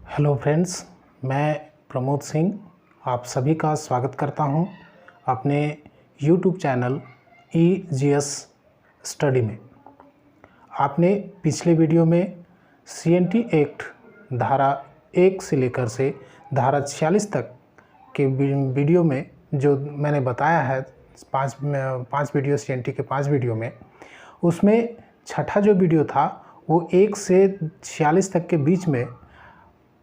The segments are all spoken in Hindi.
हेलो फ्रेंड्स, मैं प्रमोद सिंह आप सभी का स्वागत करता हूं अपने यूट्यूब चैनल EGS स्टडी में। आपने पिछले वीडियो में CNT एक्ट धारा 1 से लेकर से धारा 46 तक के वीडियो में जो मैंने बताया है, पाँच वीडियो CNT के 5 वीडियो में, उसमें छठा जो वीडियो था वो 1 से 46 तक के बीच में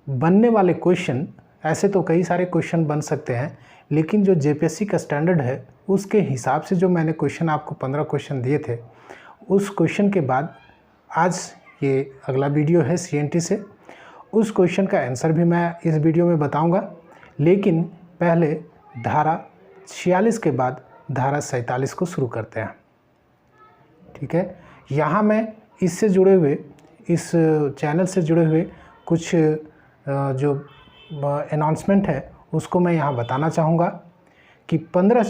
बनने वाले क्वेश्चन, ऐसे तो कई सारे क्वेश्चन बन सकते हैं, लेकिन जो JPSC का स्टैंडर्ड है उसके हिसाब से जो मैंने क्वेश्चन आपको 15 क्वेश्चन दिए थे, उस क्वेश्चन के बाद आज ये अगला वीडियो है CNT से। उस क्वेश्चन का आंसर भी मैं इस वीडियो में बताऊंगा, लेकिन पहले धारा 46 के बाद धारा 47 को शुरू करते हैं। ठीक है, यहाँ मैं इससे जुड़े हुए, इस चैनल से जुड़े हुए कुछ जो अनाउंसमेंट है उसको मैं यहाँ बताना चाहूँगा कि 15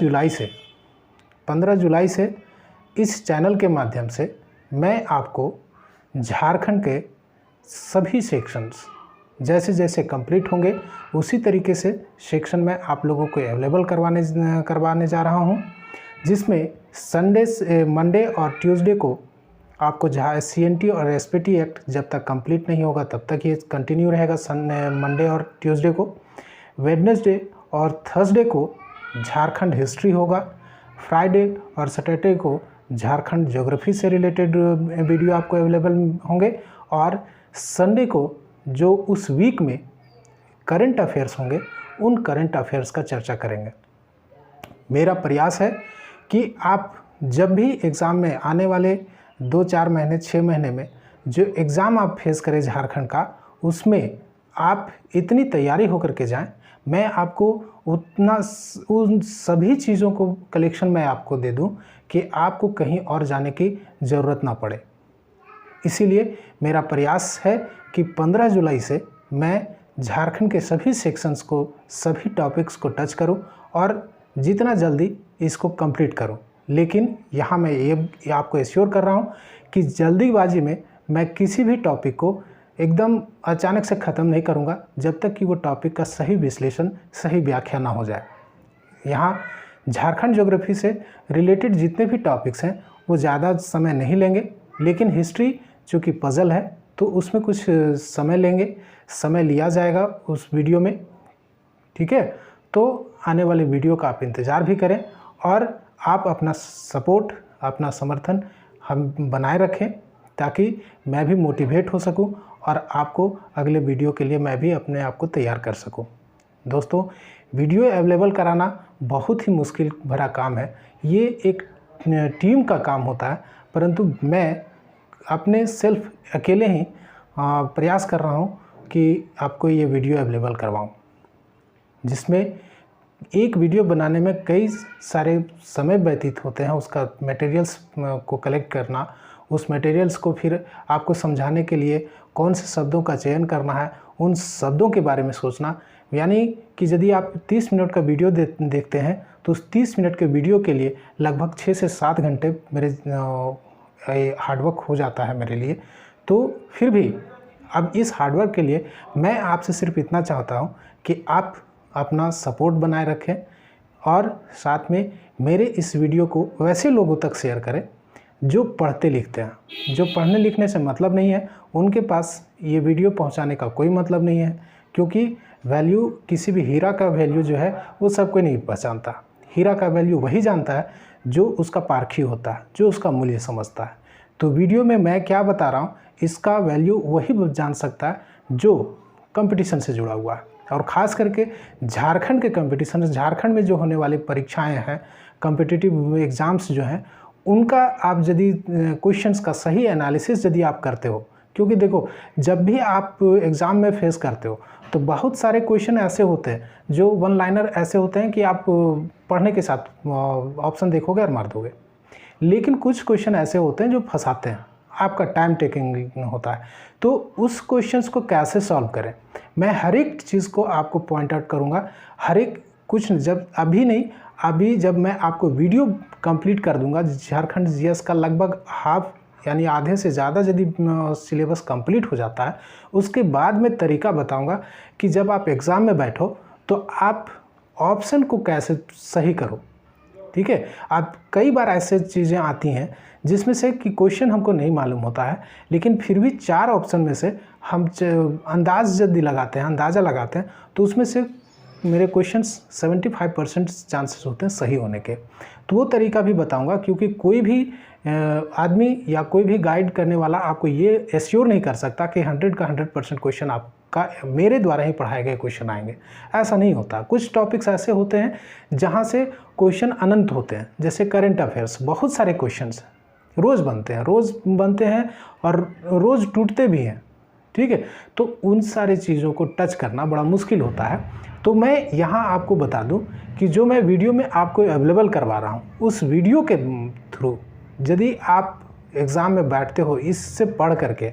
जुलाई से इस चैनल के माध्यम से मैं आपको झारखंड के सभी सेक्शंस जैसे जैसे कंप्लीट होंगे उसी तरीके से सेक्शन में आप लोगों को अवेलेबल करवाने जा रहा हूँ, जिसमें मंडे और ट्यूसडे को आपको जहाँ CNT और SPT एक्ट जब तक कंप्लीट नहीं होगा तब तक ये कंटिन्यू रहेगा। मंडे और ट्यूसडे को, वेडनेसडे और थर्सडे को झारखंड हिस्ट्री होगा, फ्राइडे और सैटरडे को झारखंड ज्योग्राफी से रिलेटेड वीडियो आपको अवेलेबल होंगे, और संडे को जो उस वीक में करंट अफेयर्स होंगे उन करंट अफेयर्स का चर्चा करेंगे। मेरा प्रयास है कि आप जब भी एग्ज़ाम में आने वाले 2-4 महीने 6 महीने में जो एग्ज़ाम आप फेस करें झारखंड का, उसमें आप इतनी तैयारी होकर के जाएं, मैं आपको उन सभी चीज़ों को कलेक्शन मैं आपको दे दूं कि आपको कहीं और जाने की ज़रूरत ना पड़े। इसीलिए मेरा प्रयास है कि 15 जुलाई से मैं झारखंड के सभी सेक्शंस को, सभी टॉपिक्स को टच करूं और जितना जल्दी इसको कंप्लीट करूं। लेकिन यहाँ मैं ये आपको एश्योर कर रहा हूँ कि जल्दीबाजी में मैं किसी भी टॉपिक को एकदम अचानक से ख़त्म नहीं करूँगा जब तक कि वो टॉपिक का सही विश्लेषण, सही व्याख्या ना हो जाए। यहाँ झारखंड ज्योग्राफी से रिलेटेड जितने भी टॉपिक्स हैं वो ज़्यादा समय नहीं लेंगे, लेकिन हिस्ट्री चूँकि पज़ल है तो उसमें कुछ समय लेंगे, समय लिया जाएगा उस वीडियो में। ठीक है, तो आने वाले वीडियो का आप इंतज़ार भी करें और आप अपना सपोर्ट, अपना समर्थन हम बनाए रखें ताकि मैं भी मोटिवेट हो सकूं और आपको अगले वीडियो के लिए मैं भी अपने आप को तैयार कर सकूं। दोस्तों, वीडियो अवेलेबल कराना बहुत ही मुश्किल भरा काम है, ये एक टीम का काम होता है, परंतु मैं अपने सेल्फ अकेले ही प्रयास कर रहा हूं कि आपको ये वीडियो अवेलेबल करवाऊं, जिसमें एक वीडियो बनाने में कई सारे समय व्यतीत होते हैं। उसका मटेरियल्स को कलेक्ट करना, उस मटेरियल्स को फिर आपको समझाने के लिए कौन से शब्दों का चयन करना है, उन शब्दों के बारे में सोचना, यानी कि यदि आप 30 मिनट का वीडियो देखते हैं तो उस 30 मिनट के वीडियो के लिए लगभग 6 से 7 घंटे मेरे हार्डवर्क हो जाता है मेरे लिए। तो फिर भी अब इस हार्डवर्क के लिए मैं आपसे सिर्फ इतना चाहता हूँ कि आप अपना सपोर्ट बनाए रखें और साथ में मेरे इस वीडियो को वैसे लोगों तक शेयर करें जो पढ़ते लिखते हैं। जो पढ़ने लिखने से मतलब नहीं है उनके पास ये वीडियो पहुंचाने का कोई मतलब नहीं है, क्योंकि वैल्यू, किसी भी हीरा का वैल्यू जो है वो सब कोई नहीं पहचानता। हीरा का वैल्यू वही जानता है जो उसका पारखी होता है, जो उसका मूल्य समझता है। तो वीडियो में मैं क्या बता रहा हूँ इसका वैल्यू वही जान सकता है जो कंपटीशन से जुड़ा हुआ है, और ख़ास करके झारखंड के कंपटीशन, झारखंड में जो होने वाली परीक्षाएं हैं, कॉम्पिटिटिव एग्ज़ाम्स जो हैं, उनका आप यदि क्वेश्चंस का सही एनालिसिस यदि आप करते हो, क्योंकि देखो जब भी आप एग्ज़ाम में फेस करते हो तो बहुत सारे क्वेश्चन ऐसे होते हैं जो वन लाइनर ऐसे होते हैं कि आप पढ़ने के साथ ऑप्शन देखोगे और मार दोगे, लेकिन कुछ क्वेश्चन ऐसे होते हैं जो फंसाते हैं, आपका टाइम टेकिंग होता है। तो उस क्वेश्चंस को कैसे सॉल्व करें, मैं हर एक चीज़ को आपको पॉइंट आउट करूँगा। हर एक कुछ जब अभी नहीं, अभी जब मैं आपको वीडियो कंप्लीट कर दूंगा झारखंड GS का लगभग हाफ यानी आधे से ज़्यादा यदि सिलेबस कंप्लीट हो जाता है, उसके बाद मैं तरीका बताऊंगा कि जब आप एग्ज़ाम में बैठो तो आप ऑप्शन को कैसे सही करो। ठीक है, आप कई बार ऐसे चीज़ें आती हैं जिसमें से कि क्वेश्चन हमको नहीं मालूम होता है, लेकिन फिर भी 4 ऑप्शन में से हम अंदाज़ यदि लगाते हैं, अंदाज़ा लगाते हैं, तो उसमें से मेरे क्वेश्चंस 75% चांसेस होते हैं सही होने के। तो वो तरीका भी बताऊंगा, क्योंकि कोई भी आदमी या कोई भी गाइड करने वाला आपको ये एश्योर नहीं कर सकता कि 100 का 100% क्वेश्चन आपका मेरे द्वारा ही पढ़ाए गए क्वेश्चन आएंगे। ऐसा नहीं होता। कुछ टॉपिक्स ऐसे होते हैं जहाँ से क्वेश्चन अनंत होते हैं, जैसे करंट अफेयर्स, बहुत सारे क्वेश्चंस रोज़ बनते हैं और रोज़ टूटते भी हैं। ठीक है, तो उन सारी चीज़ों को टच करना बड़ा मुश्किल होता है। तो मैं यहाँ आपको बता दूं कि जो मैं वीडियो में आपको अवेलेबल करवा रहा हूँ, उस वीडियो के थ्रू यदि आप एग्ज़ाम में बैठते हो इससे पढ़ करके,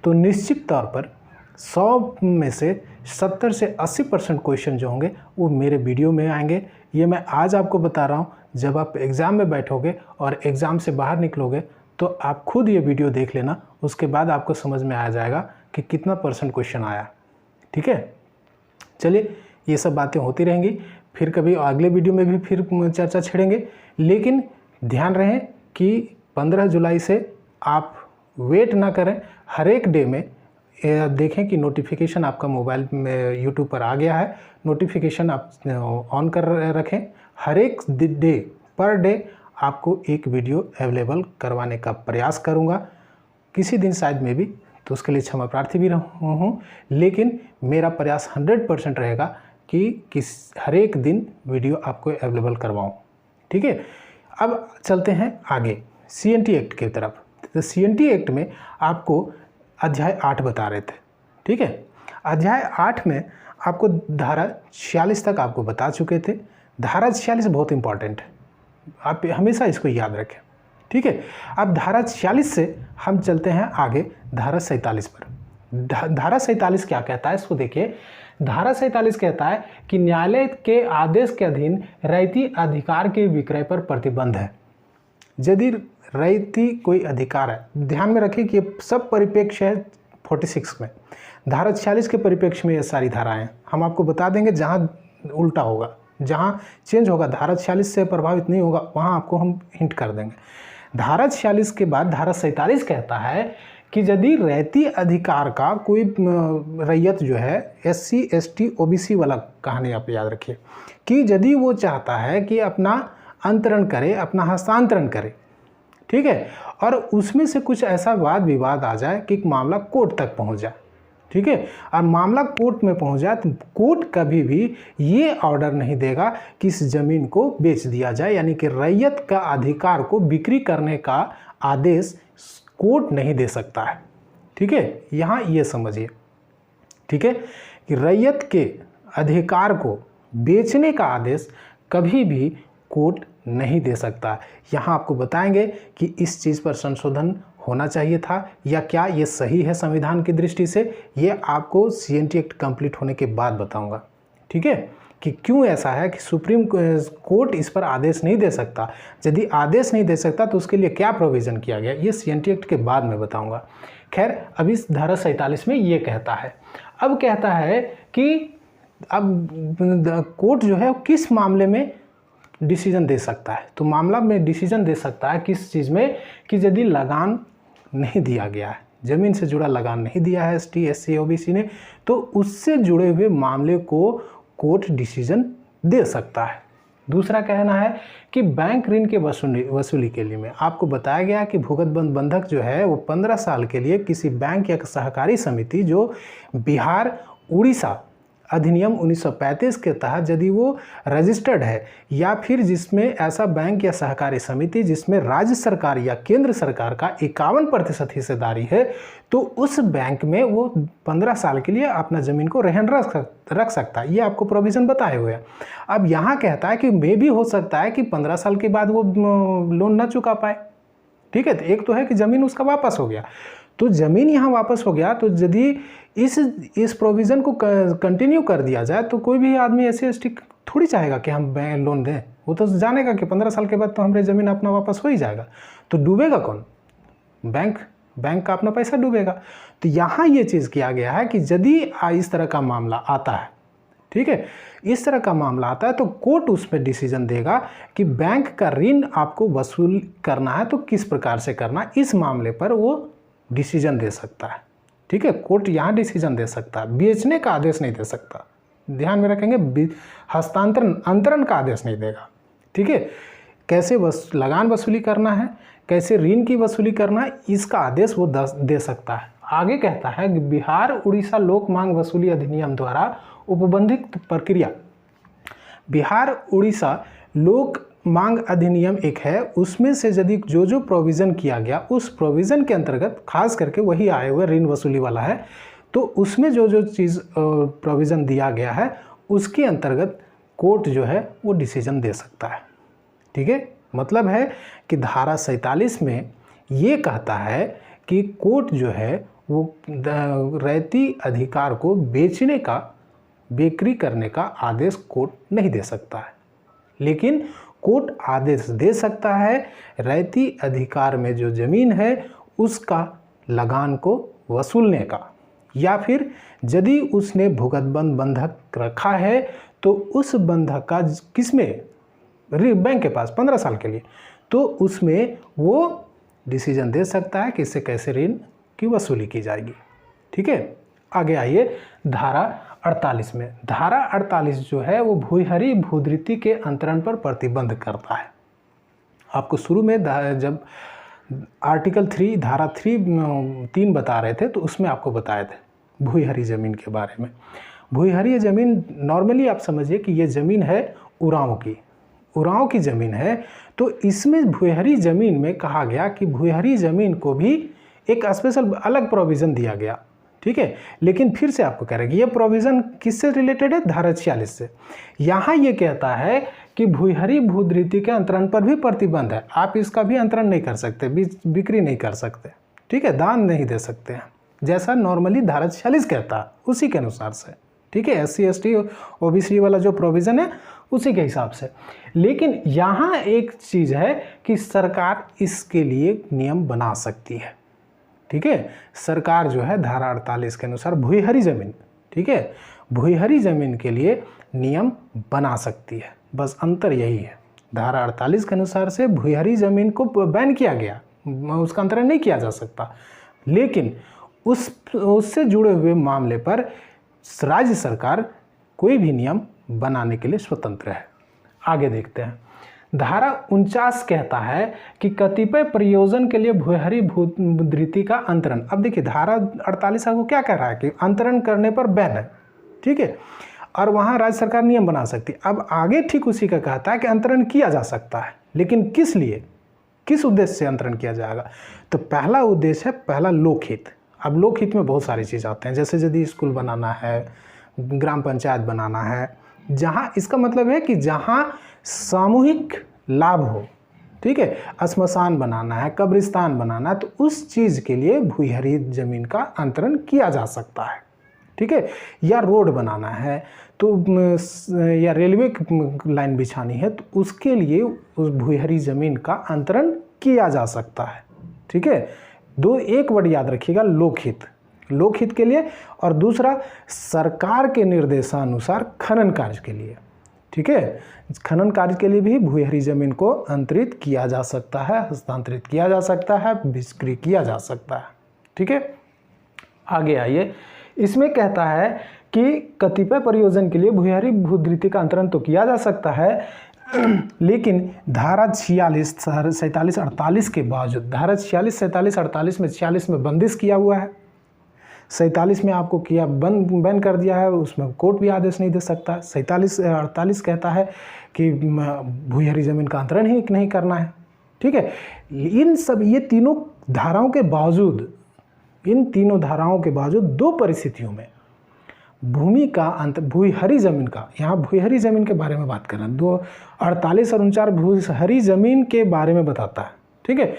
तो निश्चित तौर पर 100 में से 70 से 80% क्वेश्चन जो होंगे वो मेरे वीडियो में आएंगे। ये मैं आज आपको बता रहा हूँ। जब आप एग्ज़ाम में बैठोगे और एग्ज़ाम से बाहर निकलोगे तो आप खुद ये वीडियो देख लेना, उसके बाद आपको समझ में आ जाएगा कि कितना % क्वेश्चन आया। ठीक है, चलिए ये सब बातें होती रहेंगी, फिर कभी अगले वीडियो में भी फिर चर्चा छेड़ेंगे। लेकिन ध्यान रहे कि 15 जुलाई से आप वेट ना करें, हर एक डे में देखें कि नोटिफिकेशन आपका मोबाइल में यूट्यूब पर आ गया है, नोटिफिकेशन आप ऑन कर रखें। हर एक डे पर डे आपको एक वीडियो अवेलेबल करवाने का प्रयास करूंगा। किसी दिन शायद में भी, तो उसके लिए क्षमा प्रार्थी भी हूँ, लेकिन मेरा प्रयास 100% रहेगा कि हर एक दिन वीडियो आपको अवेलेबल करवाऊँ। ठीक है, अब चलते हैं आगे CNT एक्ट की तरफ। तो CNT एक्ट में आपको अध्याय 8 बता रहे थे। ठीक है, अध्याय 8 में आपको धारा 46 तक आपको बता चुके थे। धारा 46 बहुत इंपॉर्टेंट है, आप हमेशा इसको याद रखें। ठीक है, अब धारा 46 से हम चलते हैं आगे धारा 47 पर। धारा 47 क्या कहता है इसको देखिए। धारा 47 कहता है कि न्यायालय के आदेश के अधीन रैयती अधिकार के विक्रय पर प्रतिबंध है। यदि रैयती कोई अधिकार है, ध्यान में रखिए कि ये सब परिप्रेक्ष्य है 46 में। धारा 46 के परिप्रेक्ष्य में ये सारी धाराएं हैं। हम आपको बता देंगे जहाँ उल्टा होगा, जहाँ चेंज होगा, धारा 46 से प्रभावित नहीं होगा, वहाँ आपको हम हिंट कर देंगे। धारा 46 के बाद धारा 47 कहता है कि यदि रैयती अधिकार का कोई रैयत जो है SC ST OBC वाला कहानी आप याद रखिए, कि यदि वो चाहता है कि अपना अंतरण करे, अपना हस्तांतरण करे, ठीक है, और उसमें से कुछ ऐसा वाद विवाद आ जाए कि मामला कोर्ट तक पहुंच जाए, ठीक है, और मामला कोर्ट में पहुंच जाए, तो कोर्ट कभी भी ये ऑर्डर नहीं देगा कि इस जमीन को बेच दिया जाए, यानी कि रैयत का अधिकार को बिक्री करने का आदेश कोर्ट नहीं दे सकता है। ठीक है, यहाँ ये समझिए, ठीक है, कि रैयत के अधिकार को बेचने का आदेश कभी भी कोर्ट नहीं दे सकता। यहाँ आपको बताएंगे कि इस चीज़ पर संशोधन होना चाहिए था या क्या ये सही है संविधान की दृष्टि से, ये आपको CNT एक्ट कंप्लीट होने के बाद बताऊंगा। ठीक है, कि क्यों ऐसा है कि सुप्रीम कोर्ट इस पर आदेश नहीं दे सकता। यदि आदेश नहीं दे सकता तो उसके लिए क्या प्रोविज़न किया गया, ये CNT एक्ट के बाद में बताऊंगा। खैर, अभी धारा 47 में ये कहता है, अब कहता है कि अब कोर्ट जो है किस मामले में डिसीजन दे सकता है। तो मामला में डिसीजन दे सकता है किस चीज़ में, कि यदि लगान नहीं दिया गया है, ज़मीन से जुड़ा लगान नहीं दिया है ST SC OBC ने, तो उससे जुड़े हुए मामले को कोर्ट डिसीजन दे सकता है। दूसरा कहना है कि बैंक ऋण के वसूली के लिए में आपको बताया गया कि भुगत बंधक जो है वो 15 साल के लिए किसी बैंक या सहकारी समिति जो बिहार उड़ीसा अधिनियम 1935 के तहत यदि वो रजिस्टर्ड है, या फिर जिसमें ऐसा बैंक या सहकारी समिति जिसमें राज्य सरकार या केंद्र सरकार का 51% हिस्सेदारी है, तो उस बैंक में वो 15 साल के लिए अपना ज़मीन को रहन रख सकता है। ये आपको प्रोविज़न बताए हुए हैं। अब यहाँ कहता है कि मे भी हो सकता है कि 15 साल के बाद वो लोन ना चुका पाए। ठीक है, तो एक तो है कि ज़मीन उसका वापस हो गया, तो ज़मीन यहाँ वापस हो गया, तो यदि इस प्रोविज़न को कंटिन्यू कर दिया जाए तो कोई भी आदमी SC ST थोड़ी चाहेगा कि हम बैंक लोन दें। वो तो जानेगा कि 15 साल के बाद तो हमारी ज़मीन अपना वापस हो ही जाएगा, तो डूबेगा कौन? बैंक का अपना पैसा डूबेगा। तो यहाँ ये चीज़ किया गया है कि यदि इस तरह का मामला आता है, ठीक है, इस तरह का मामला आता है तो कोर्ट उस पर डिसीजन देगा कि बैंक का ऋण आपको वसूल करना है तो किस प्रकार से करना है, इस मामले पर वो डिसीजन दे सकता है। ठीक है, कोर्ट यहाँ डिसीजन दे सकता है, बेचने का आदेश नहीं दे सकता, ध्यान में रखेंगे, हस्तांतरण अंतरण का आदेश नहीं देगा। ठीक है, कैसे लगान वसूली करना है, कैसे ऋण की वसूली करना है, इसका आदेश वो दे सकता है। आगे कहता है कि बिहार उड़ीसा लोक मांग वसूली अधिनियम द्वारा उपबंधित प्रक्रिया, बिहार उड़ीसा लोक मांग अधिनियम एक है, उसमें से यदि जो जो प्रोविज़न किया गया उस प्रोविज़न के अंतर्गत, खास करके वही आए हुए ऋण वसूली वाला है, तो उसमें जो जो चीज़ प्रोविज़न दिया गया है उसके अंतर्गत कोर्ट जो है वो डिसीजन दे सकता है। ठीक है, मतलब है कि धारा 47 में ये कहता है कि कोर्ट जो है वो रैयती अधिकार को बेचने का, बिक्री करने का आदेश कोर्ट नहीं दे सकता है, लेकिन कोर्ट आदेश दे सकता है रैयती अधिकार में जो ज़मीन है उसका लगान को वसूलने का, या फिर यदि उसने भुगतबंद बंधक रखा है तो उस बंधक का किसमें, बैंक के पास 15 साल के लिए, तो उसमें वो डिसीजन दे सकता है कि इससे कैसे ऋण की वसूली की जाएगी। ठीक है, आगे आइए धारा 48 में। धारा 48 जो है वो भूयहरी भूधृति के अंतरण पर प्रतिबंध करता है। आपको शुरू में जब आर्टिकल 3 धारा 3 बता रहे थे तो उसमें आपको बताए थे भूयहरी ज़मीन के बारे में। भूयहरी ज़मीन नॉर्मली आप समझिए कि ये ज़मीन है उरांव की ज़मीन है, तो इसमें भूयहरी ज़मीन में कहा गया कि भूयहरी ज़मीन को भी एक स्पेशल अलग प्रोविज़न दिया गया। ठीक है, लेकिन फिर से आपको कह रहे हैं कि ये प्रोविज़न किससे रिलेटेड है, धारा 46 से। यहाँ ये कहता है कि भूयहरी भूधृति के अंतरण पर भी प्रतिबंध है, आप इसका भी अंतरण नहीं कर सकते, बिक्री नहीं कर सकते, ठीक है, दान नहीं दे सकते हैं, जैसा नॉर्मली धारा 46 कहता है उसी के अनुसार से। ठीक है, SC ST OBC वाला जो प्रोविज़न है उसी के हिसाब से। लेकिन यहाँ एक चीज़ है कि सरकार इसके लिए नियम बना सकती है। ठीक है, सरकार जो है धारा 48 के अनुसार भूयहरी ज़मीन, ठीक है, भूयहरी ज़मीन के लिए नियम बना सकती है, बस अंतर यही है। धारा 48 के अनुसार से भूयहरी ज़मीन को बैन किया गया, उसका अंतरण नहीं किया जा सकता, लेकिन उससे जुड़े हुए मामले पर राज्य सरकार कोई भी नियम बनाने के लिए स्वतंत्र है। आगे देखते हैं, धारा 49 कहता है कि कतिपय प्रयोजन के लिए भूयहरी भूधृति का अंतरण। अब देखिए धारा 48 को क्या कह रहा है कि अंतरण करने पर बैन है, ठीक है, और वहाँ राज्य सरकार नियम बना सकती है। अब आगे ठीक उसी का कहता है कि अंतरण किया जा सकता है, लेकिन किस लिए, किस उद्देश्य से अंतरण किया जाएगा। तो पहला उद्देश्य है, पहला लोकहित। अब लोकहित में बहुत सारी चीज़ आते हैं, जैसे यदि स्कूल बनाना है, ग्राम पंचायत बनाना है, जहाँ इसका मतलब है कि जहाँ सामूहिक लाभ हो, ठीक है, श्मशान बनाना है, कब्रिस्तान बनाना है, तो उस चीज़ के लिए भूयहरी ज़मीन का अंतरण किया जा सकता है। ठीक है, या रोड बनाना है तो या रेलवे लाइन बिछानी है तो उसके लिए उस भूयहरी ज़मीन का अंतरण किया जा सकता है। ठीक है, एक वर्ड याद रखिएगा, लोकहित के लिए, और दूसरा सरकार के निर्देशानुसार खनन कार्य के लिए। ठीक है, खनन कार्य के लिए भी भूयहरी ज़मीन को अंतरित किया जा सकता है, हस्तांतरित किया जा सकता है, बिक्री किया जा सकता है। ठीक है, आगे आइए, इसमें कहता है कि कतिपय प्रयोजन के लिए भूयहरी भूधृति का अंतरण तो किया जा सकता है, लेकिन धारा 46, 47, 48 के बावजूद, धारा 46, 47, 48 में 46 में बंदिश किया हुआ है, 47 में आपको किया बैन कर दिया है, उसमें कोर्ट भी आदेश नहीं दे सकता। 48 कहता है कि भूयहरी ज़मीन का अंतरण ही नहीं करना है। ठीक है, ये तीनों धाराओं के बावजूद, इन तीनों धाराओं के बावजूद दो परिस्थितियों में भूयहरी ज़मीन का, यहाँ भूयहरी ज़मीन के बारे में बात कर रहे हैं, 48 और 49 भूयहरी ज़मीन के बारे में बताता है। ठीक है,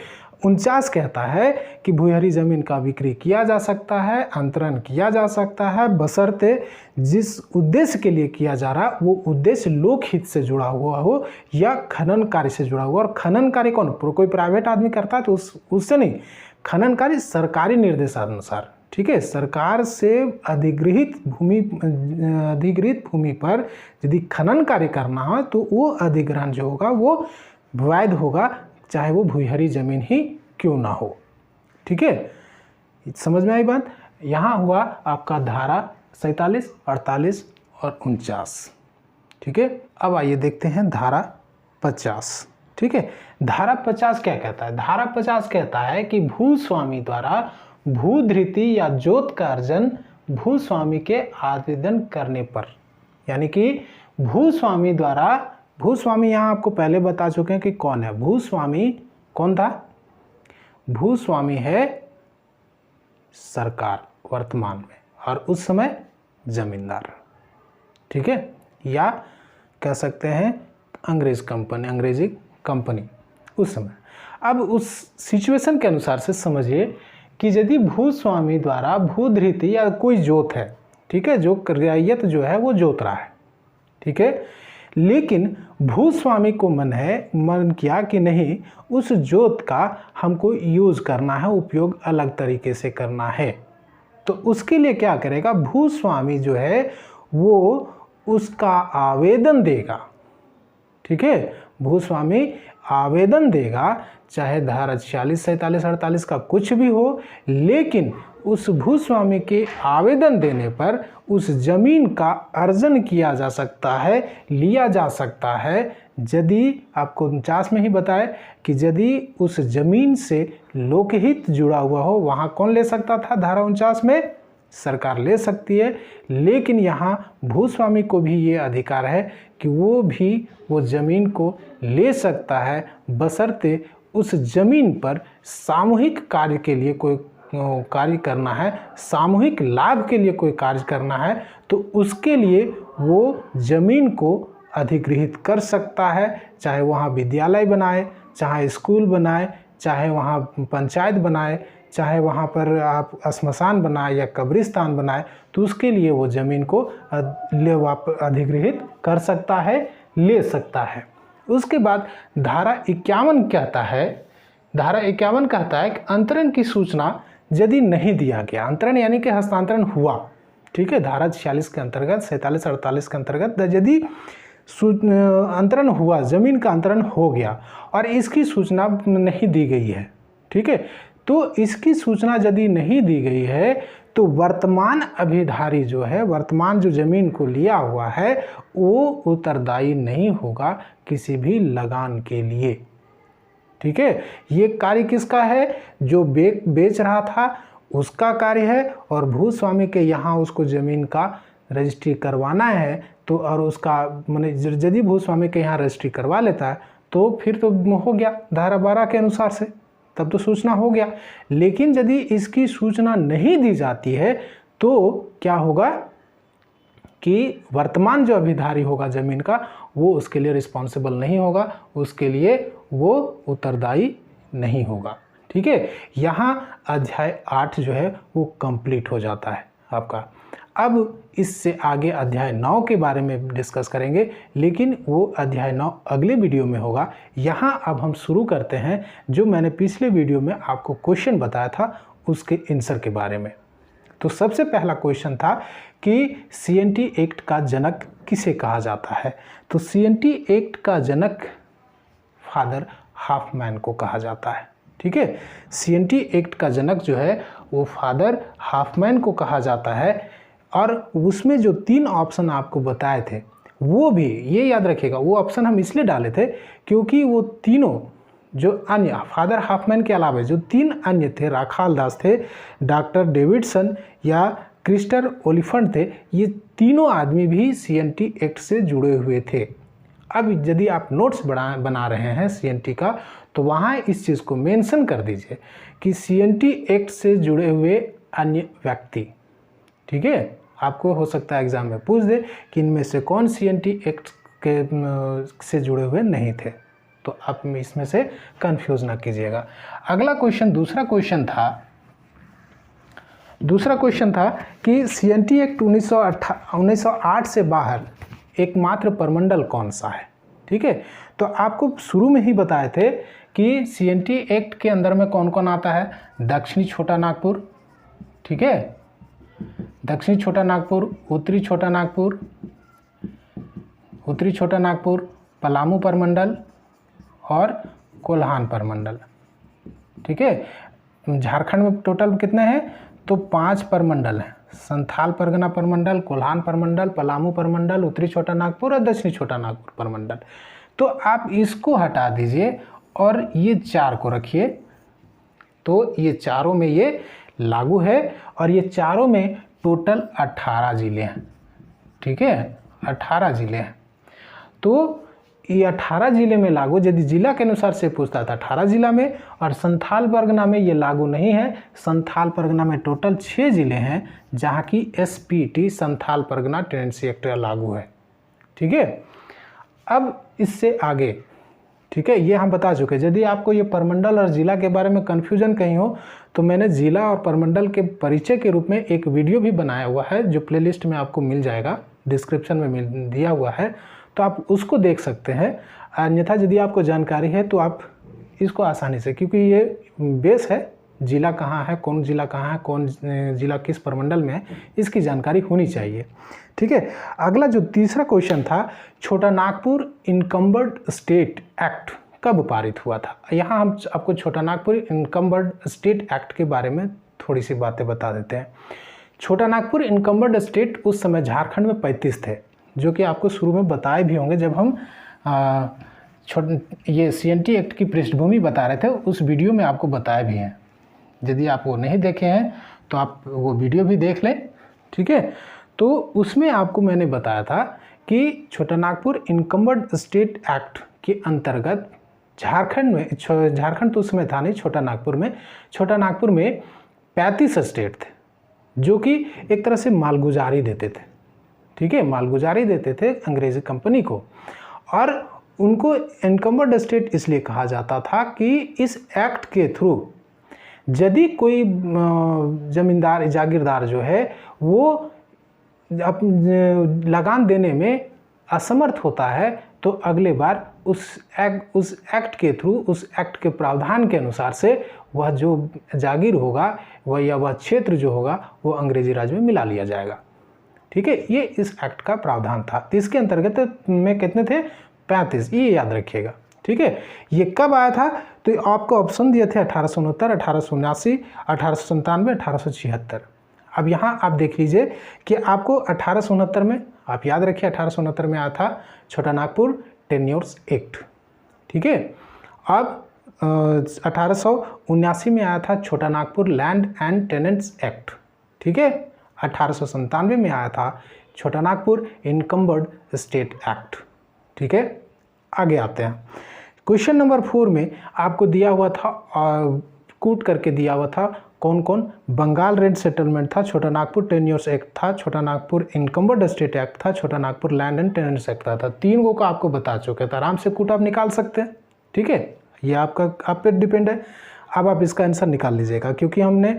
49 कहता है कि भूयहरी ज़मीन का बिक्री किया जा सकता है, अंतरण किया जा सकता है, बशर्ते जिस उद्देश्य के लिए किया जा रहा है वो उद्देश्य लोकहित से जुड़ा हुआ हो या खनन कार्य से जुड़ा हुआ। और खनन कार्य कौन, कोई प्राइवेट आदमी करता है तो उससे नहीं, खनन कार्य सरकारी निर्देशानुसार, ठीक है, सरकार से अधिगृहित भूमि पर यदि खनन कार्य करना हो तो वो अधिग्रहण जो होगा वो वैध होगा, चाहे वो भूहरी जमीन ही क्यों ना हो। ठीक है, समझ में आई बात। यहाँ हुआ आपका धारा 47, 48 और 49। ठीक है, अब आइए देखते हैं धारा 50। ठीक है, धारा 50 क्या कहता है? धारा 50 कहता है कि भूस्वामी द्वारा भूधृति या जोत का अर्जन भूस्वामी के आवेदन करने पर, यानी कि भूस्वामी द्वारा, भूस्वामी यहाँ आपको पहले बता चुके हैं कि कौन है भूस्वामी। कौन था? भूस्वामी है सरकार वर्तमान में, और उस समय जमींदार। ठीक है, या कह सकते हैं अंग्रेजी कंपनी उस समय। अब उस सिचुएशन के अनुसार से समझिए कि यदि भूस्वामी द्वारा भूधृति या कोई जोत है, ठीक है, जो रैयत जो है वो जोत रहा है, ठीक है, लेकिन भूस्वामी को मन किया कि नहीं, उस जोत का हमको यूज़ करना है, उपयोग अलग तरीके से करना है, तो उसके लिए क्या करेगा? भूस्वामी जो है वो उसका आवेदन देगा। ठीक है, भूस्वामी आवेदन देगा, चाहे धारा 46, 47, 48 का कुछ भी हो, लेकिन उस भूस्वामी के आवेदन देने पर उस जमीन का अर्जन किया जा सकता है, लिया जा सकता है, यदि आपको 49 में ही बताया कि यदि उस जमीन से लोकहित जुड़ा हुआ हो। वहाँ कौन ले सकता था? धारा 49 में सरकार ले सकती है, लेकिन यहाँ भूस्वामी को भी ये अधिकार है कि वो भी वो ज़मीन को ले सकता है, बशर्ते उस ज़मीन पर सामूहिक कार्य के लिए कोई कार्य करना है, सामूहिक लाभ के लिए कोई कार्य करना है, तो उसके लिए वो ज़मीन को अधिगृहित कर सकता है, चाहे वहाँ विद्यालय बनाए, चाहे स्कूल बनाए, चाहे वहाँ पंचायत बनाए, चाहे वहाँ पर आप श्मशान बनाए या कब्रिस्तान बनाए, तो उसके लिए वो ज़मीन को अधिगृहित कर सकता है, ले सकता है। उसके बाद धारा 51 कहता है, धारा 51 कहता है कि अंतरण की सूचना यदि नहीं दिया गया, अंतरण यानी कि हस्तांतरण हुआ, ठीक है, धारा 46 के अंतर्गत, 47, 48 के अंतर्गत यदि अंतरण हुआ, ज़मीन का अंतरण हो गया और इसकी सूचना नहीं दी गई है, ठीक है, तो इसकी सूचना यदि नहीं दी गई है तो वर्तमान अभिधारी जो है, वर्तमान जो ज़मीन को लिया हुआ है, वो उत्तरदायी नहीं होगा किसी भी लगान के लिए। ठीक है, ये कार्य किसका है? जो बेच रहा था उसका कार्य है, और भूस्वामी के यहाँ उसको ज़मीन का रजिस्ट्री करवाना है, तो और उसका माने यदि भूस्वामी के यहाँ रजिस्ट्री करवा लेता है तो फिर तो हो गया धारा 12 के अनुसार से, तब तो सूचना हो गया। लेकिन यदि इसकी सूचना नहीं दी जाती है तो क्या होगा कि वर्तमान जो अभिधारी होगा ज़मीन का, वो उसके लिए रिस्पॉन्सिबल नहीं होगा, उसके लिए वो उत्तरदायी नहीं होगा। ठीक है, यहाँ अध्याय 8 जो है वो कंप्लीट हो जाता है आपका। अब इससे आगे अध्याय 9 के बारे में डिस्कस करेंगे, लेकिन वो अध्याय 9 अगले वीडियो में होगा। यहाँ अब हम शुरू करते हैं जो मैंने पिछले वीडियो में आपको क्वेश्चन बताया था उसके आंसर के बारे में। तो सबसे पहला क्वेश्चन था कि सीएनटी एक्ट का जनक किसे कहा जाता है? तो सीएनटी एक्ट का जनक फादर हाफमैन को कहा जाता है। ठीक है, सीएनटी एक्ट का जनक जो है वो फादर हाफमैन को कहा जाता है। और उसमें जो 3 ऑप्शन आपको बताए थे, वो भी ये याद रखिएगा, वो ऑप्शन हम इसलिए डाले थे क्योंकि वो तीनों जो अन्य फादर हाफमैन के अलावा जो 3 अन्य थे, राखाल दास थे, डॉक्टर डेविडसन या क्रिस्टर ओलिफेंट थे, ये तीनों आदमी भी सीएनटी एक्ट से जुड़े हुए थे। अब यदि आप नोट्स बना रहे हैं सीएनटी का, तो वहाँ इस चीज़ को मेंशन कर दीजिए कि सीएनटी एक्ट से जुड़े हुए अन्य व्यक्ति। ठीक है, आपको हो सकता है एग्जाम में पूछ दे कि इनमें से कौन सीएनटी एक्ट के से जुड़े हुए नहीं थे, तो आप इसमें से कंफ्यूज ना कीजिएगा। अगला क्वेश्चन, दूसरा क्वेश्चन था कि सीएनटी एक्ट 1908 से बाहर एकमात्र परमंडल कौन सा है? ठीक है, तो आपको शुरू में ही बताए थे कि सीएनटी एक्ट के अंदर में कौन कौन आता है। दक्षिणी छोटा नागपुर, ठीक है, दक्षिणी छोटा नागपुर, उत्तरी छोटा नागपुर, उत्तरी छोटा नागपुर, पलामू परमंडल और कोल्हान परमंडल, ठीक है। झारखंड में टोटल कितने हैं, तो 5 परमंडल हैं। संथाल परगना परमंडल, कोल्हान परमंडल, पलामू परमंडल, उत्तरी छोटा नागपुर और दक्षिणी छोटा नागपुर परमंडल। तो आप इसको हटा दीजिए और ये 4 को रखिए, तो ये चारों में ये लागू है और ये चारों में टोटल 18 जिले हैं, ठीक है, 18 जिले हैं। तो ये 18 जिले में लागू, यदि जिला के अनुसार से पूछता था 18 जिला में, और संथाल परगना में ये लागू नहीं है। संथाल परगना में टोटल 6 जिले हैं जहाँ की SPT Santhal Pargana tenancy act लागू है, ठीक है। अब इससे आगे, ठीक है, ये हम बता चुके। यदि आपको ये परमंडल और जिला के बारे में कन्फ्यूजन कहीं हो तो मैंने जिला और परमंडल के परिचय के रूप में एक वीडियो भी बनाया हुआ है जो प्लेलिस्ट में आपको मिल जाएगा, डिस्क्रिप्शन में दिया हुआ है, तो आप उसको देख सकते हैं। अन्यथा यदि आपको जानकारी है तो आप इसको आसानी से, क्योंकि ये बेस है, जिला कहाँ है, कौन जिला कहाँ है, कौन जिला किस परमंडल में है, इसकी जानकारी होनी चाहिए, ठीक है। अगला जो तीसरा क्वेश्चन था, Chota Nagpur encumbered state act कब पारित हुआ था। यहाँ हम आपको छोटा नागपुर इनकम्बर्ड स्टेट एक्ट के बारे में थोड़ी सी बातें बता देते हैं। छोटा नागपुर इनकम्बर्ड स्टेट उस समय झारखंड में 35 थे, जो कि आपको शुरू में बताए भी होंगे जब हम ये सीएनटी एक्ट की पृष्ठभूमि बता रहे थे, उस वीडियो में आपको बताए भी हैं। यदि आप वो नहीं देखे हैं तो आप वो वीडियो भी देख लें, ठीक है। तो उसमें आपको मैंने बताया था कि छोटा नागपुर इनकम्बर्ड स्टेट एक्ट के अंतर्गत झारखंड में, झारखंड तो उसमें था नहीं, छोटा नागपुर में 35 स्टेट थे जो कि एक तरह से मालगुजारी देते थे, ठीक है, मालगुजारी देते थे अंग्रेजी कंपनी को, और उनको इनकम्बर्ड स्टेट इसलिए कहा जाता था कि इस एक्ट के थ्रू यदि कोई जमींदार जागीरदार जो है वो लगान देने में असमर्थ होता है तो अगले बार उस एक्ट के थ्रू, उस एक्ट के प्रावधान के अनुसार से वह जो जागीर होगा वह या वह क्षेत्र जो होगा वो अंग्रेजी राज में मिला लिया जाएगा, ठीक है। ये इस एक्ट का प्रावधान था। तो इसके अंतर्गत में कितने थे, 35, ये याद रखिएगा, ठीक है। ये कब आया था, तो आपको ऑप्शन दिए थे 1869, 1879, 1897, 1876। अब यहाँ आप देख लीजिए कि आपको 1869 में, आप याद रखिए 1869 में आया था छोटा नागपुर टेन्योर्स एक्ट, ठीक है। अब 1879 में आया था Chota Nagpur land and tenants act, ठीक है। 1897 में आया था Chota Nagpur encumbered state act, ठीक है। आगे आते हैं, क्वेश्चन नंबर 4 में आपको दिया हुआ था, कूट करके दिया हुआ था कौन कौन, बंगाल रेड सेटलमेंट था, छोटा नागपुर टेन्योर्स एक्ट था, Chota Nagpur encumbered state act था, Chota Nagpur land and tenants act था। 3 को आपको बता चुके थे, आराम से कूट आप निकाल सकते हैं, ठीक है। ये आप पे डिपेंड है। अब आप इसका आंसर निकाल लीजिएगा, क्योंकि हमने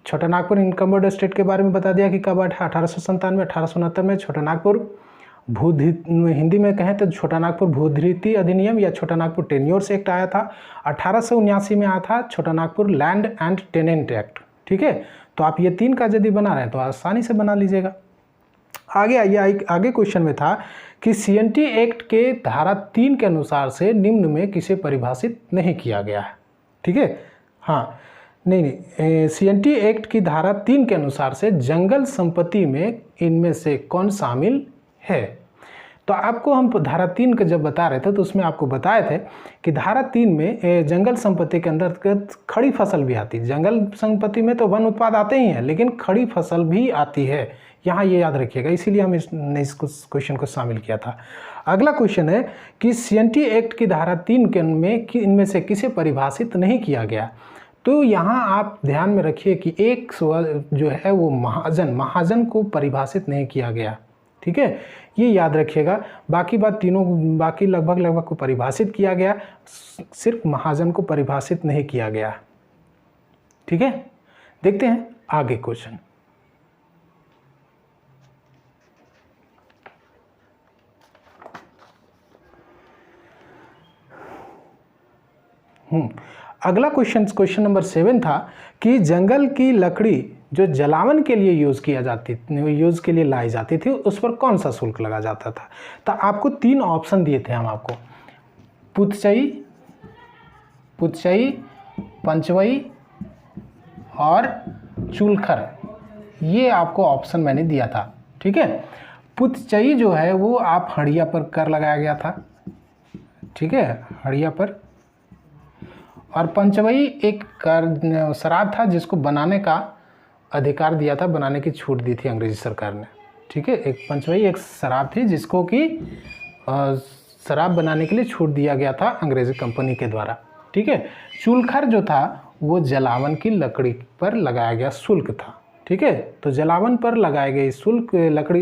छोटा नागपुर इनकम्बर्ड स्टेट के बारे में बता दिया कि कब 1897, 1869 में छोटा नागपुर हिंदी में कहें तो छोटा नागपुर भूधृति अधिनियम या छोटा नागपुर टेन्योर्स एक्ट आया था। 1879 में आया था Chota Nagpur land and tenant act, ठीक है। तो आप ये 3 का यदि बना रहे हैं तो आसानी से बना लीजिएगा। आगे आइए, आगे क्वेश्चन में था कि सीएनटी एक्ट के धारा 3 के अनुसार से निम्न में किसे परिभाषित नहीं किया गया है, ठीक है। हाँ, नहीं, सीएनटी एक्ट की धारा 3 के अनुसार से जंगल संपत्ति में इनमें से कौन शामिल है। तो आपको हम धारा 3 का जब बता रहे थे तो उसमें आपको बताए थे कि धारा 3 में जंगल संपत्ति के अंतर्गत खड़ी फसल भी आती है। जंगल संपत्ति में तो वन उत्पाद आते ही हैं, लेकिन खड़ी फसल भी आती है, यहाँ ये याद रखिएगा, इसीलिए हम इस क्वेश्चन को शामिल किया था। अगला क्वेश्चन है कि सीएनटी एक्ट की धारा 3 के में इनमें से किसे परिभाषित नहीं किया गया। तो यहाँ आप ध्यान में रखिए कि एक जो है वो महाजन को परिभाषित नहीं किया गया, ठीक है, ये याद रखिएगा। बाकी बात तीनों, बाकी लगभग को परिभाषित किया गया, सिर्फ महाजन को परिभाषित नहीं किया गया, ठीक है। देखते हैं आगे क्वेश्चन। अगला क्वेश्चन नंबर 7 था कि जंगल की लकड़ी जो जलावन के लिए यूज़ के लिए लाई जाती थी उस पर कौन सा शुल्क लगा जाता था। तो आपको 3 ऑप्शन दिए थे हम आपको, पुतचई, पंचवई और चुलखर, ये आपको ऑप्शन मैंने दिया था। ठीक है, पुतचई जो है वो आप हड़िया पर कर लगाया गया था, ठीक है, हड़िया पर। और पंचवई एक कर शराब था जिसको बनाने का अधिकार दिया था, बनाने की छूट दी थी अंग्रेजी सरकार ने। ठीक है, एक पंचवई एक शराब थी जिसको कि शराब बनाने के लिए छूट दिया गया था अंग्रेजी कंपनी के द्वारा। ठीक है, चुलखर जो था वो जलावन की लकड़ी पर लगाया गया शुल्क था। ठीक है, तो जलावन पर लगाए गए शुल्क,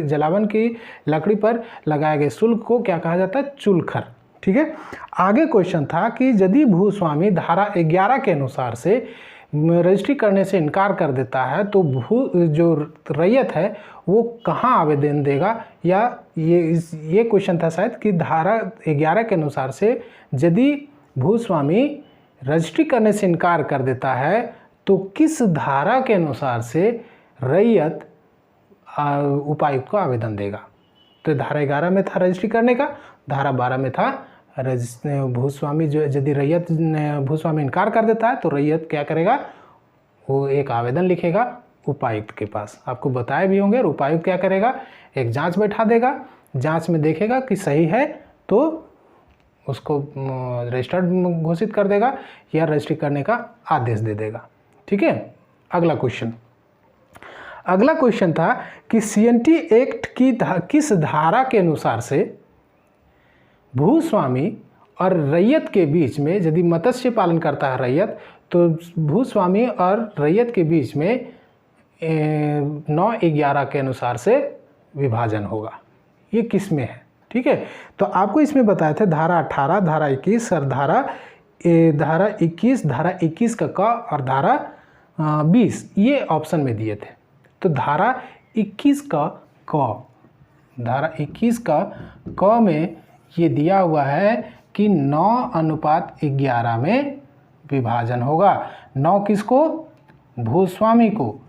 जलावन की लकड़ी पर लगाए गए शुल्क को क्या कहा जाता है, चुलखर। ठीक है, आगे क्वेश्चन था कि यदि भूस्वामी धारा 11 के अनुसार से रजिस्ट्री करने से इनकार कर देता है तो जो रैयत है वो कहाँ आवेदन देगा, या ये क्वेश्चन था शायद कि धारा 11 के अनुसार से यदि भूस्वामी रजिस्ट्री करने से इनकार कर देता है तो किस धारा के अनुसार से रैयत उपायुक्त को आवेदन देगा। तो धारा 11 में था रजिस्ट्री करने का, धारा 12 में था भूस्वामी जो यदि रैयत भूस्वामी इनकार कर देता है तो रैयत क्या करेगा, वो एक आवेदन लिखेगा उपायुक्त के पास। आपको बताए भी होंगे, और उपायुक्त क्या करेगा, एक जांच बैठा देगा, जांच में देखेगा कि सही है तो उसको रजिस्टर्ड घोषित कर देगा या रजिस्ट्री करने का आदेश दे देगा। ठीक है, अगला क्वेश्चन था कि CNT एक्ट की किस धारा के अनुसार से भूस्वामी और रैयत के बीच में, यदि मत्स्य पालन करता है रैयत, तो भूस्वामी और रैयत के बीच में 9/11 के अनुसार से विभाजन होगा। ये किस में है। ठीक है, तो आपको इसमें बताए थे धारा 18, धारा 21 और धारा 21 का क और धारा 20 ये ऑप्शन में दिए थे। तो धारा 21 का क में ये दिया हुआ है कि 9:11 में विभाजन होगा। 9 किसको, भूस्वामी को,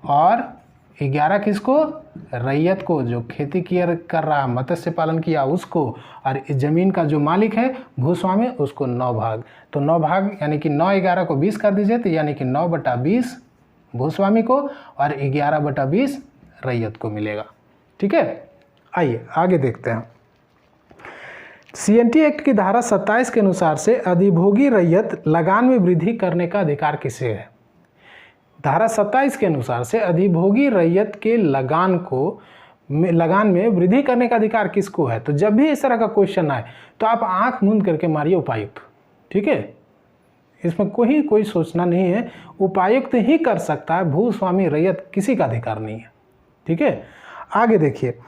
और 11 किसको, रैयत को, जो खेती कर रहा, मत्स्य पालन किया उसको, और इस जमीन का जो मालिक है भूस्वामी उसको 9 भाग। तो 9 भाग यानी कि 9/11 को 20 कर दीजिए, तो यानी कि 9/20 भूस्वामी को और 11/20 रैयत को मिलेगा। ठीक है, आइए आगे देखते हैं। CNT एक्ट की धारा 27 के अनुसार से अधिभोगी रैयत लगान में वृद्धि करने का अधिकार किसे है। धारा 27 के अनुसार से अधिभोगी रैयत के लगान में वृद्धि करने का अधिकार किसको है। तो जब भी इस तरह का क्वेश्चन आए तो आप आंख मूंद करके मारिए उपायुक्त। ठीक है, इसमें कोई सोचना नहीं है, उपायुक्त ही कर सकता है, भूस्वामी रैयत किसी का अधिकार नहीं है। ठीक है, आगे देखिए,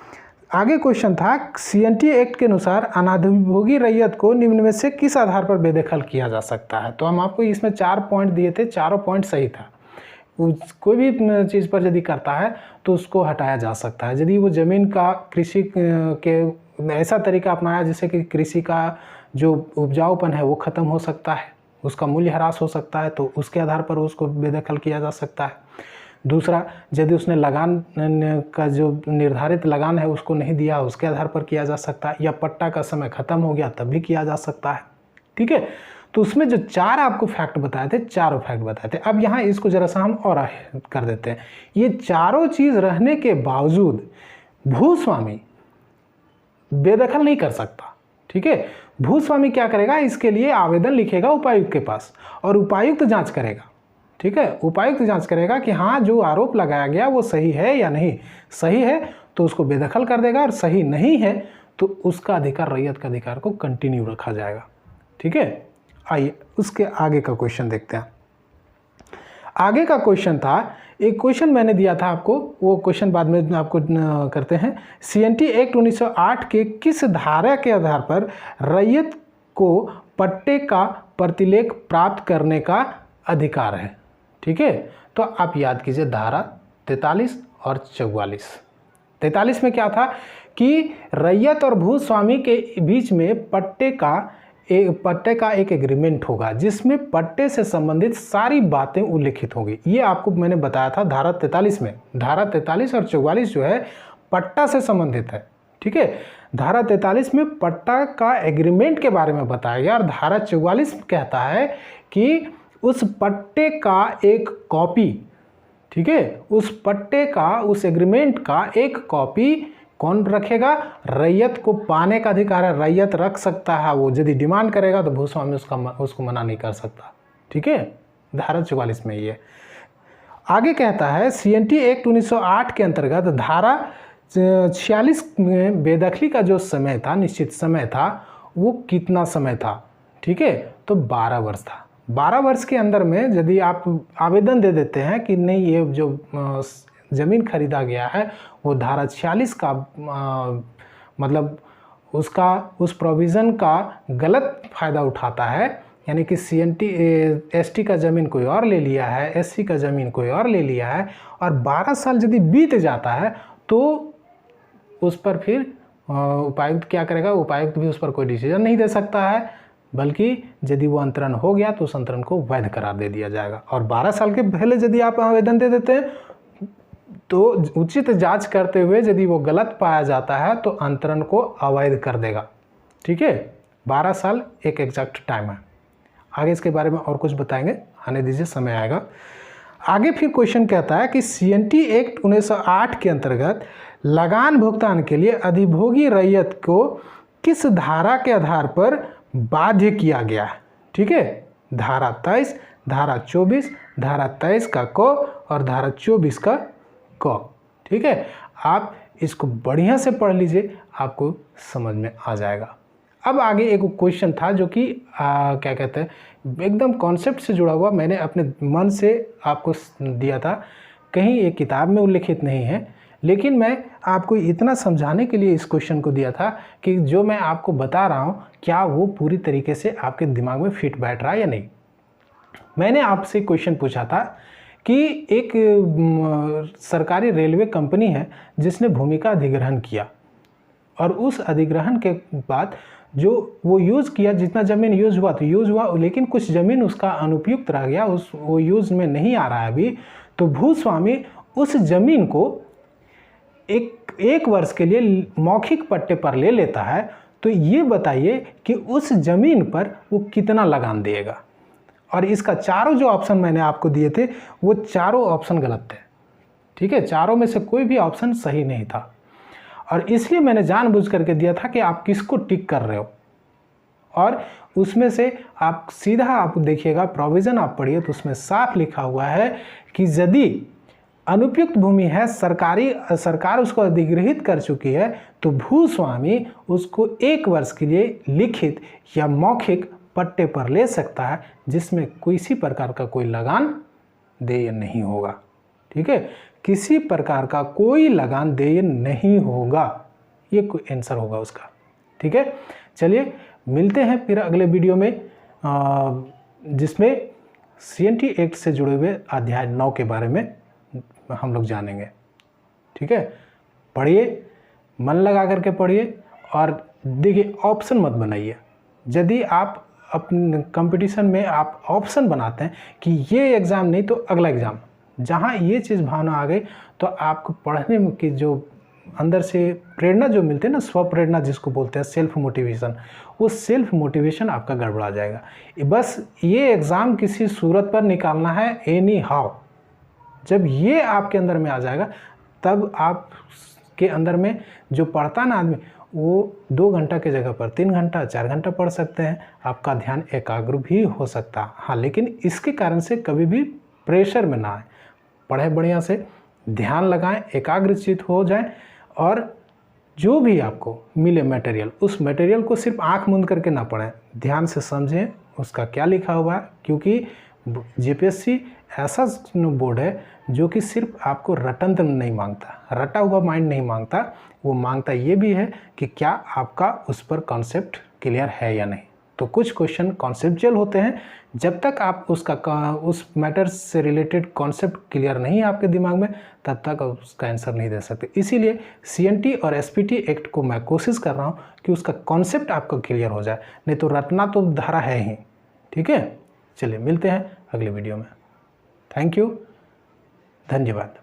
आगे क्वेश्चन था CNT एक्ट के अनुसार अनाधिभोगी रैयत को निम्न में से किस आधार पर बेदखल किया जा सकता है। तो हम आपको इसमें 4 पॉइंट दिए थे, चारों पॉइंट सही था। कोई भी चीज़ पर यदि करता है तो उसको हटाया जा सकता है। यदि वो ज़मीन का कृषि के ऐसा तरीका अपनाया जिससे कि कृषि का जो उपजाऊपन है वो ख़त्म हो सकता है, उसका मूल्य ह्रास हो सकता है, तो उसके आधार पर उसको बेदखल किया जा सकता है। दूसरा, यदि उसने लगान का जो निर्धारित लगान है उसको नहीं दिया, उसके आधार पर किया जा सकता है, या पट्टा का समय ख़त्म हो गया तब भी किया जा सकता है। ठीक है, तो उसमें जो 4 आपको फैक्ट बताए थे, चारों फैक्ट बताए थे। अब यहाँ इसको जरा सा हम और कर देते हैं। ये चारों चीज़ रहने के बावजूद भूस्वामी बेदखल नहीं कर सकता। ठीक है, भूस्वामी क्या करेगा, इसके लिए आवेदन लिखेगा उपायुक्त के पास, और उपायुक्त जांच करेगा। ठीक है, उपायुक्त जांच करेगा कि हाँ जो आरोप लगाया गया वो सही है या नहीं। सही है तो उसको बेदखल कर देगा, और सही नहीं है तो उसका अधिकार, रैयत का अधिकार को कंटिन्यू रखा जाएगा। ठीक है, आइए उसके आगे का क्वेश्चन देखते हैं। आगे का क्वेश्चन था, एक क्वेश्चन मैंने दिया था आपको, वो क्वेश्चन बाद में आपको करते हैं। CNT एक्ट 1908 के किस धारा के आधार पर रैयत को पट्टे का प्रतिलेख प्राप्त करने का अधिकार है। ठीक है, तो आप याद कीजिए धारा 43 और 44। 43 में क्या था कि रैयत और भूस्वामी के बीच में पट्टे का एक पट्टे का एक एग्रीमेंट होगा जिसमें पट्टे से संबंधित सारी बातें उल्लिखित होंगी। ये आपको मैंने बताया था धारा 43 में। धारा 43 और 44 जो है पट्टा से संबंधित है, ठीक है। धारा 43 में पट्टा का एग्रीमेंट के बारे में बताया गया और धारा 44 कहता है कि उस पट्टे का एक कॉपी, ठीक है, उस पट्टे का, उस एग्रीमेंट का एक कॉपी कौन रखेगा? रैयत को पाने का अधिकार है, रैयत रख सकता है, वो यदि डिमांड करेगा तो भूस्वामी उसको मना नहीं कर सकता, ठीक है। धारा 44 में ये आगे कहता है CNT एक्ट 1908 के अंतर्गत धारा 46 में बेदखली का जो समय था, निश्चित समय था, वो कितना समय था? ठीक है, तो 12 वर्ष था। 12 वर्ष के अंदर में यदि आप आवेदन दे देते हैं कि नहीं ये जो ज़मीन खरीदा गया है वो धारा 46 का मतलब उसका उस प्रोविज़न का गलत फ़ायदा उठाता है, यानी कि CNT ST का ज़मीन कोई और ले लिया है, SC का ज़मीन कोई और ले लिया है और 12 साल यदि बीत जाता है तो उस पर फिर उपायुक्त क्या करेगा? उपायुक्त भी उस पर कोई डिसीजन नहीं दे सकता है, बल्कि यदि वो अंतरण हो गया तो उस अंतरण को वैध करार दे दिया जाएगा। और 12 साल के पहले यदि आप आवेदन दे देते हैं तो उचित जांच करते हुए यदि वो गलत पाया जाता है तो अंतरण को अवैध कर देगा, ठीक है। 12 साल एक एग्जैक्ट टाइम है। आगे इसके बारे में और कुछ बताएंगे, आने दीजिए, समय आएगा। आगे फिर क्वेश्चन कहता है कि CNT एक्ट 1908 के अंतर्गत लगान भुगतान के लिए अधिभोगी रैयत को किस धारा के आधार पर बाध्य किया गया है? ठीक है, धारा 23, धारा 24, धारा 23 का क और धारा 24 का क, ठीक है। आप इसको बढ़िया से पढ़ लीजिए, आपको समझ में आ जाएगा। अब आगे एक क्वेश्चन था जो कि क्या कहते हैं, एकदम कॉन्सेप्ट से जुड़ा हुआ, मैंने अपने मन से आपको दिया था, कहीं एक किताब में उल्लिखित नहीं है, लेकिन मैं आपको इतना समझाने के लिए इस क्वेश्चन को दिया था कि जो मैं आपको बता रहा हूँ क्या वो पूरी तरीके से आपके दिमाग में फिट बैठ रहा है या नहीं। मैंने आपसे क्वेश्चन पूछा था कि एक सरकारी रेलवे कंपनी है जिसने भूमि का अधिग्रहण किया और उस अधिग्रहण के बाद जो वो यूज़ किया, जितना ज़मीन यूज़ हुआ तो यूज़ हुआ, लेकिन कुछ ज़मीन उसका अनुपयुक्त रह गया, वो यूज़ में नहीं आ रहा है अभी, तो भूस्वामी उस ज़मीन को एक वर्ष के लिए मौखिक पट्टे पर ले लेता है। तो ये बताइए कि उस ज़मीन पर वो कितना लगान देगा। और इसका चारों जो ऑप्शन मैंने आपको दिए थे वो चारों ऑप्शन गलत थे, ठीक है, चारों में से कोई भी ऑप्शन सही नहीं था। और इसलिए मैंने जानबूझ करके दिया था कि आप किसको टिक कर रहे हो। और उसमें से आप सीधा आप देखिएगा, प्रोविज़न आप पढ़िए तो उसमें साफ लिखा हुआ है कि यदि अनुपयुक्त भूमि है, सरकार उसको अधिग्रहित कर चुकी है, तो भूस्वामी उसको 1 वर्ष के लिए लिखित या मौखिक पट्टे पर ले सकता है, जिसमें किसी प्रकार का कोई लगान देय नहीं होगा, ठीक है, किसी प्रकार का कोई लगान देय नहीं होगा। ये कोई आंसर होगा उसका, ठीक है। चलिए मिलते हैं फिर अगले वीडियो में, जिसमें CNT एक्ट से जुड़े हुए अध्याय 9 के बारे में हम लोग जानेंगे, ठीक है। पढ़िए, मन लगा करके पढ़िए और देखिए, ऑप्शन मत बनाइए। यदि आप अपने कंपटीशन में आप ऑप्शन बनाते हैं कि ये एग्ज़ाम नहीं तो अगला एग्ज़ाम, जहाँ ये चीज़ भावना आ गई तो आपको पढ़ने की जो अंदर से प्रेरणा जो मिलती है ना, स्व प्रेरणा जिसको बोलते हैं, सेल्फ मोटिवेशन, वो सेल्फ मोटिवेशन आपका गड़बड़ा जाएगा। बस ये एग्ज़ाम किसी सूरत पर निकालना है, एनी हाउ। जब ये आपके अंदर में आ जाएगा तब आपके अंदर में जो पढ़ता ना आदमी, वो 2 घंटा की जगह पर 3 घंटा 4 घंटा पढ़ सकते हैं, आपका ध्यान एकाग्र भी हो सकता है। हाँ, लेकिन इसके कारण से कभी भी प्रेशर में ना आए, पढ़े बढ़िया से, ध्यान लगाएं, एकाग्रचित हो जाएं और जो भी आपको मिले मटेरियल, उस मटेरियल को सिर्फ आंख मूंद करके ना पढ़ें, ध्यान से समझें उसका क्या लिखा हुआ है। क्योंकि JPSC ऐसा बोर्ड है जो कि सिर्फ आपको रटंत्र नहीं मांगता, रटा हुआ माइंड नहीं मांगता, वो मांगता ये भी है कि क्या आपका उस पर कॉन्सेप्ट क्लियर है या नहीं। तो कुछ क्वेश्चन कॉन्सेप्चुअल होते हैं, जब तक आप उस मैटर से रिलेटेड कॉन्सेप्ट क्लियर नहीं है आपके दिमाग में, तब तक आप उसका आंसर नहीं दे सकते। इसीलिए CNT और SPT एक्ट को मैं कोशिश कर रहा हूँ कि उसका कॉन्सेप्ट आपको क्लियर हो जाए, नहीं तो रटना तो धारा है ही। ठीक है, चलिए मिलते हैं अगले वीडियो में। थैंक यू, धन्यवाद।